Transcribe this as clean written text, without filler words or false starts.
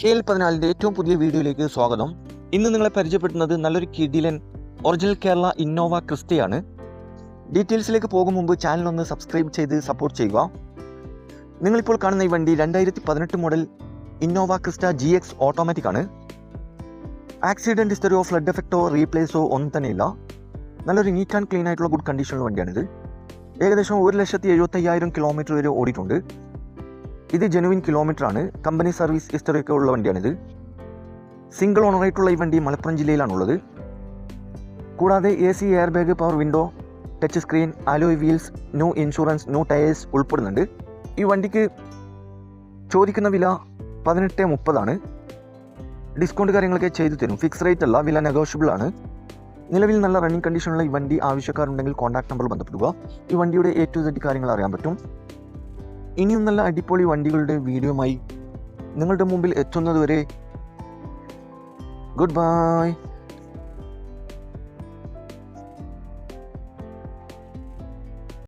KL14 ഏറ്റവും പുതിയ വീഡിയോയിലേക്ക് സ്വാഗതം. ഇന്ന് നിങ്ങളെ പരിചയപ്പെടുത്തുന്നത് നല്ലൊരു കിടിലൻ ഒറിജിനൽ കേരള ഇന്നോവ ക്രിസ്റ്റയാണ്. ഡീറ്റെയിൽസിലേക്ക് പോകും മുമ്പ് ചാനൽ ഒന്ന് സബ്സ്ക്രൈബ് ചെയ്ത് സപ്പോർട്ട് ചെയ്യുക. നിങ്ങളിപ്പോൾ കാണുന്ന ഈ വണ്ടി 2018 model Innova Crysta GX automatic ആണ്. ആക്സിഡൻറ്റ് ഹിസ്റ്ററിയോ ഫ്ലഡ് എഫക്റ്റോ റീപ്ലേസോ ഒന്നും തന്നെയില്ല. നല്ലൊരു നീറ്റ് ആൻഡ് ക്ലീൻ ആയിട്ടുള്ള ഗുഡ് കണ്ടീഷനുള്ള വണ്ടിയാണിത്. ഏകദേശം 1,75,000 കിലോമീറ്റർ വരെ ഓടിയിട്ടുണ്ട്. ഇത് ജെനുവിൻ കിലോമീറ്റർ ആണ്. കമ്പനി സർവീസ് ഹിസ്റ്ററിയൊക്കെ ഉള്ള വണ്ടിയാണിത്. സിംഗിൾ ഓണറായിട്ടുള്ള ഈ വണ്ടി മലപ്പുറം ജില്ലയിലാണുള്ളത്. കൂടാതെ AC, air bag, power window, touch screen, alloy wheels, new insurance, new tyres ഉൾപ്പെടുന്നുണ്ട്. ഈ വണ്ടിക്ക് ചോദിക്കുന്ന വില 18,30 ആണ്. ഡിസ്കൗണ്ട് കാര്യങ്ങളൊക്കെ ചെയ്തു തരും. ഫിക്സ് റേറ്റ് അല്ല, വില നെഗോഷ്യബിൾ ആണ്. നിലവിൽ നല്ല റണ്ണിങ് കണ്ടീഷനുള്ള ഈ വണ്ടി ആവശ്യക്കാരുണ്ടെങ്കിൽ കോൺടാക്ട് നമ്പറിൽ ബന്ധപ്പെടുക. ഈ വണ്ടിയുടെ A to Z കാര്യങ്ങൾ അറിയാൻ പറ്റും. ഇനിയും നല്ല അടിപൊളി വണ്ടികളുടെ വീഡിയോയുമായി നിങ്ങളുടെ മുമ്പിൽ എത്തുന്നതുവരെ ഗുഡ് ബൈ.